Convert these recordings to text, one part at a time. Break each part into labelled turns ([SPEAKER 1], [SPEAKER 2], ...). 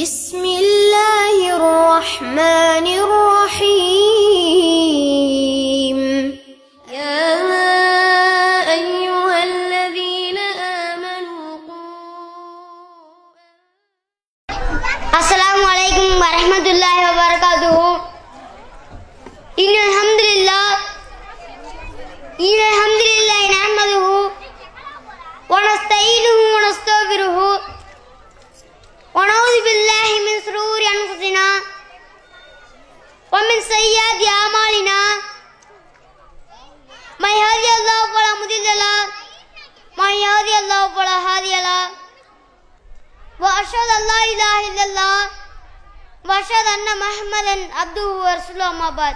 [SPEAKER 1] بسم الله الرحمن الرحيم يا أيها الذين آمنوا
[SPEAKER 2] السلام عليكم ورحمة الله وبركاته. إن الحمد لله نحمده ونستعينه ونستغفره ونعوذ بالله من شرور أنفسنا ومن سيئات أعمالنا من يهده الله فلا مضل له ومن يضلل الله فلا هادي له وأشهد أن لا إله إلا الله وأشهد أن محمدا عبده ورسوله أما بعد.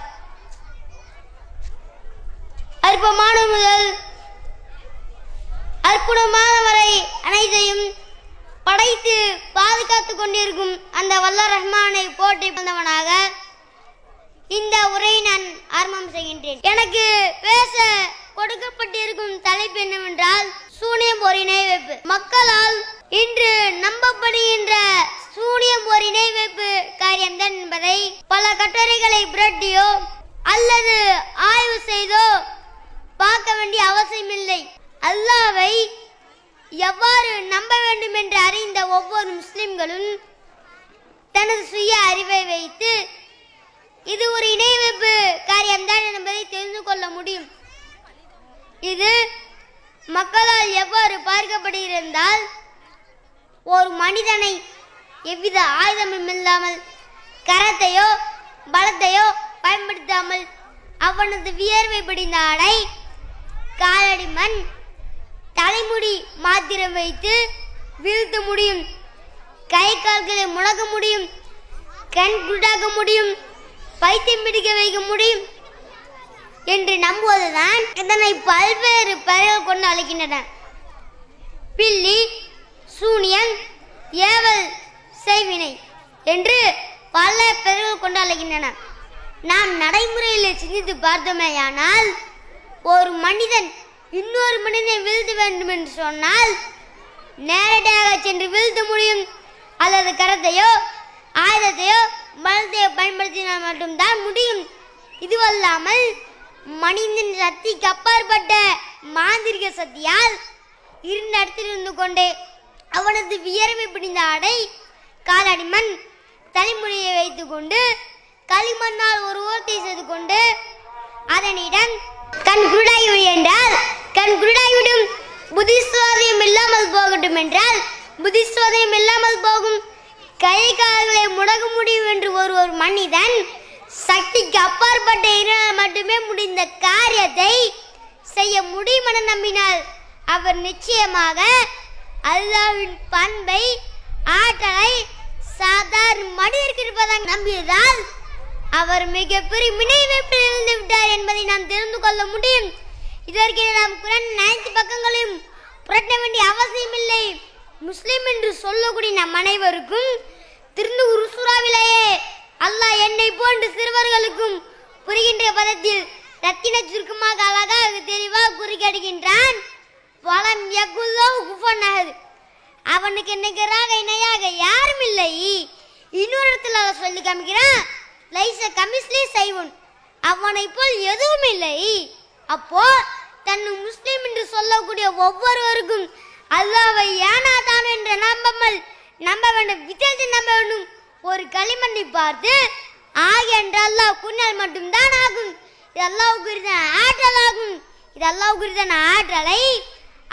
[SPEAKER 2] அற்பமான முதல் அற்புதமான வரை அனைத்தையும் படைத்து பாதுகாத்துக் கொண்டிருக்கும் அந்த வல்ல ரஹ்மானை போற்றி வந்தவனாக இந்த உரையை நான் ஆரம்பம் செய்கின்றேன். எனக்கு பேச கொடுக்கப்பட்டிருக்கும் தலைப்பு என்னவென்றால் சூனியம் ஒரு இணை வைப்பு. மக்களால் இன்று நம்பப்படுகின்ற சூனியம் ஒரு இணை வைப்பு காரியம்தான் என்பதை பல கட்டுரைகளை புரட்டியோ அல்லது ஆய்வு செய்தோ பார்க்க வேண்டிய அவசியமில்லை. அல்லாஹ்வை எவ்வாறு நம்ப வேண்டும் என்று அறிந்த ஒவ்வொரு முஸ்லிம்களும் தனது சுய அறிவை வைத்து இது ஒரு இணை வைப்பு காரியம்தான் என்பதை தெரிந்து கொள்ள முடியும். இது மக்களால் எவ்வாறு பார்க்கப்படுகிறால் ஒரு மனிதனை எவ்வித ஆயுதமும் இல்லாமல் கரத்தையோ பலத்தையோ பயன்படுத்தாமல் அவனது வியர்வை படிந்த ஆடை காலடி மண் தலைமுடி மாத்திரம் வைத்து வீழ்த்த முடியும், கை கால்களை முடக்க முடியும், கண் குருடாக்க முடியும், பைத்தியம் பிடிக்க வைக்க முடியும் என்று நம்புவதுதான் இதனை பல்வேறு பெயர்கள் கொண்டு அழைக்கின்றன. பில்லி, சூனியம், ஏவல், செய்வினை என்று பல பெயர்கள் கொண்டு அழைக்கின்றன. நாம் நடைமுறையில் சிந்தித்து பார்த்தோமேயானால் ஒரு மனிதன் இன்னொரு மனிதனை வீழ்த்த வேண்டும் என்று சொன்னால் நேரடியாக சென்று வீழ்த்த முடியும், அல்லது கரத்தையோ ஆயுதத்தையோ பலத்தையோ பயன்படுத்தினால் மட்டும்தான் முடியும். இதுவல்லாமல் மனிதன் சக்திக்கு அப்பாற்பட்ட மாந்திரிக சக்தியால் இருந்த இடத்தில் இருந்து கொண்டே அவனது வியர்வை பிடிந்த ஆடை காலடி மண் தலைமுடியை வைத்துக் கொண்டு களிமண்ணால் ஒரு ஓட்டை செய்து கொண்டு அதனிடம் கண் குருடாய்விடும் என்றால் கண் குருடாய்விடும், புத்திசுவாதம் இல்லாமல் போகட்டும் என்றால் புத்திசுவாதம் இல்லாமல் போகும், கை கால்களை முடக்க முடியும் என்று ஒரு மனிதன் சக்திக்கு அப்பாற்பட்ட இறைவனால் மட்டுமே முடிந்த காரியத்தை செய்ய முடியும் என நம்பினால் அவர் நிச்சயமாக அல்லாஹ்வின் பண்பை ஆற்றலை சாதாரண மனிதருக்கு இருப்பதாக நம்பியதால் அவர் மிகப்பெரிய இணை வைப்பில் இருந்து விட்டார் என்பதை நாம் தெரிந்து கொள்ள முடியும். இதற்கு நாம் குர்ஆன் 9 பக்கங்களையும் புரட்ட வேண்டிய அவசியமில்லை. முஸ்லிம் என்று சொல்லக்கூடிய நம் அனைவருக்கும் திருநூறு சூறாவிலேயே அல்லாஹ் என்னை போன்ற சிறுவர்களுக்கும் புரிகின்ற பதத்தில் ரத்தின சுருக்கமாக அழகாக தெளிவாக குறிக்கின்றான். வலம் யகுல்லோ குஃபனஹத், அவனுக்கு நிகராக இணையாக யாரும் இல்லை. இன்னொரு இடத்துல சொல்லி காமிக்கிறான், லைஸ கமிஸ்லி சைவன், அவனை போல் எதுவும் இல்லை. அப்போ தன்னை முஸ்லிம் என்று சொல்லக்கூடிய ஒவ்வொருவருக்கும் அல்லாஹ்வை ஏனாதான் என்று நம்ப வேண்டும், வித்தியாசத்தை நம்ப வேண்டும். ஒரு களிமண்ணை பார்த்து ஆக என்று அல்லாஹ் குன்னால் மட்டும்தான் ஆகும். இது அல்லாஹ்வுக்கு குறித்தான ஆற்றல் ஆகும். இது அல்லாஹ்வுக்கு குறித்தான ஆற்றலை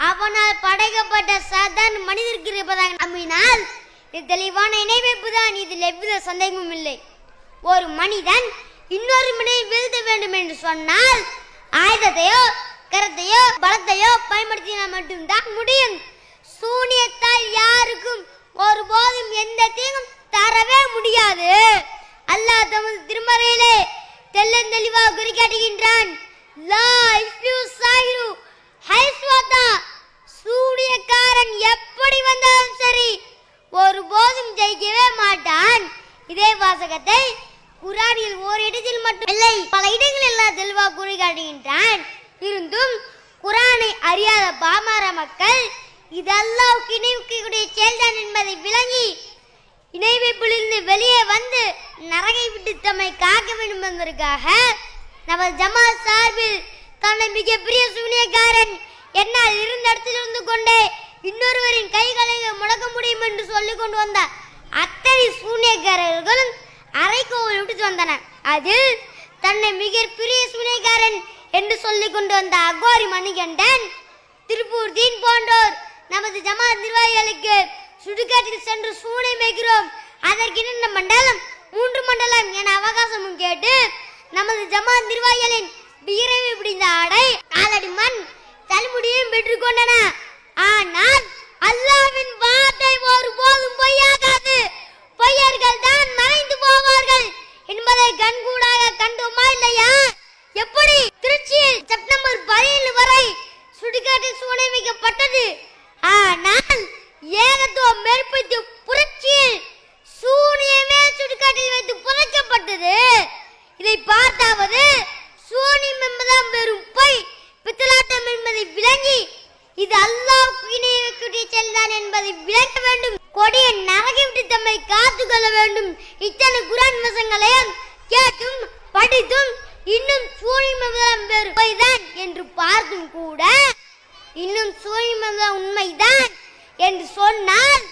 [SPEAKER 2] அவனால் படைக்கப்பட்ட சாதாரண மனிதருக்கு இருப்பதாக நம்பினால் இது தெளிவான இணை வைப்பு தான். இதில் எவ்வித சந்தேகமும் இல்லை. ஒரு மனிதன் இன்னொரு மனிதனை வீழ்த்த வேண்டும் என்று சொன்னால் ஆயுதத்தையோ கரத்தையோ பலத்தையோ பயன்படுத்தினால் மட்டும்தான் முடியும். சூனியத்தால் யாருக்கும் ஒருபோதும் எந்த தீங்கும் தரவே முடியாது. அல்லாஹ் தமது திருமறையிலே தெளிவாக குறிக்காட்டுகின்றான், சூனியக்காரன் எப்படி வந்தாலும் சரி ஒருபோதும் ஜெயிக்கவே மாட்டான். இதே வாசகத்தை குர்ஆனில் ஒரு இடத்தில் மட்டும் இல்லை, பல இடங்களில் எல்லாம் தெளிவாக குறிக்காட்டுகின்றான். இருந்தும் குர்ஆனை அறியாத பாமர மக்கள் இது அல்லாஹ்வுக்கு இணைக்கூடிய செயல்தான் என்பதை விளங்கி இணை வைப்பிலிருந்து வெளியே வந்து நரகை விட்டு தம்மை காக்க வேண்டும் என்பதற்காக நமது ஜமாத் சார்பில் தன்னை மிகப்பெரிய சூனியக்காரன் என்னால் இருந்த இடத்தில் இருந்து கொண்டே இன்னொருவரின் கைகளை முடக்க முடியும் என்று சொல்லிக் கொண்டு வந்த அத்தனை சூனியக்காரர்களும் அரைக்கோவில் விட்டு வந்தனர். அதில் தன்னை மிகப்பெரிய சூனியக்காரன் என்று சொல்லிக் கொண்டு வந்த அகோரி மணிகண்டன், திருப்பூர் தீன் போன்றோர் நமது ஜமாத் நிர்வாகிகளுக்கு சுடுகாட்டில் சென்று சூனை மேய்கிறோம், அதற்கு 2 மண்டலம் 3 மண்டலம் என அவகாசமும் கேட்டு நமது ஜமாத் நிர்வாகிகளின் விரைவில் பிடிந்த ஆடை காலடி மண் தலைமுடியும் பெற்றுக் கொண்டன. ஆனால் அல்லாஹ்வின் வார்த்தை ஒருபோதும் பொய்யாகாது. பொய்யர்கள் தான் மறைந்து போவார்கள் என்பதை கண்கூடாக கண்டோமா இல்லையா? எப்படி திருச்சியில் செப்டம்பர் 17 வரை சுடுகாட்டில் சூனை வைக்கப்பட்டது. ஆனால் ஏகத்துவம் மேற்பட்டு புரட்சியில் சூனியமே சுடுகாட்டில் வைத்து புதைக்கப்பட்டது. இதை பார்த்தாவது சூனியம் என்பதாம் வெறும் பொய், பித்தலாட்டம் என்பதை விளங்கி இது அல்லாஹ்வுக்கு இணை வைக்கக்கூடிய செயல்தான் என்பதை விளக்க வேண்டும். கொடிய நரகை விட்டு தம்மை காத்துக்கொள்ள வேண்டும். இத்தனை குர்ஆன் வசனங்களையும் கேட்டும் படித்தும் இன்னும் சூனியம் என்பதாம் வெறும் பொய்தான் என்று பார்த்தும் கூட இன்னும் சூனியம் என்பதாம் உண்மைதான் என்று சொன்னால்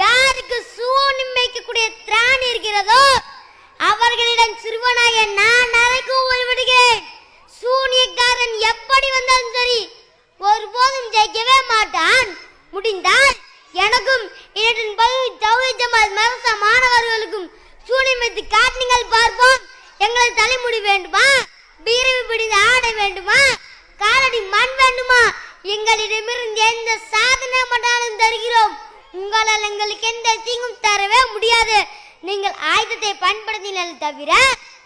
[SPEAKER 2] யாருக்கு சூனியம் வைக்கக்கூடிய திராணி இருக்கிறதோ அவர்களிடம் சிறுவனாய நான் நரகு விடுகிறேன். சூனியக்காரன் எப்படி வந்தாலும் சரி ஒருபோதும் ஜெயிக்கவே மாட்டான். முடிந்தால் எனக்கும் என்னுடன் தௌஹீத் ஜமாத் மதரசா மாணவர்களுக்கும் சூனியம் வைத்து காட்டுங்கள் பார்ப்போம். எங்களது தலைமுடி வேண்டுமா, பீரவி பிடிந்த ஆடை வேண்டுமா, காலடி மண் வேண்டுமா, எங்களிடமிருந்து எந்த சாதனை மட்டாலும் தருகிறோம். உங்களால் எங்களுக்கு எந்த தீங்கும் தரவே முடியாது. நீங்கள் ஆயுதத்தை பயன்படுத்தினால் தவிர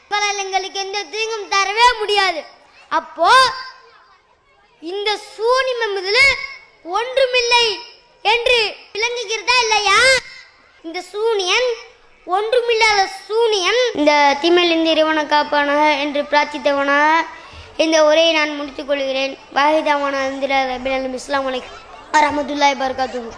[SPEAKER 2] உங்களால் எங்களுக்கு எந்த தீங்கும் தரவே முடியாது. அப்போ இந்த சூனியம் என்பதில் ஒன்றுமில்லை என்று விளங்குகிறதா இல்லையா? இந்த சூனியன் ஒன்றுமில்லாத சூனியன். இந்த தீமையிலிருந்து இறைவனை காப்பானாக என்று பிரார்த்தித்தவனாக இந்த உரையை நான் முடித்துக் கொள்கிறேன். வாஹிதாவான அஸ்ஸலாமு அலைக்கும் வரஹ்மத்துல்லாஹி வபரகாத்துஹு.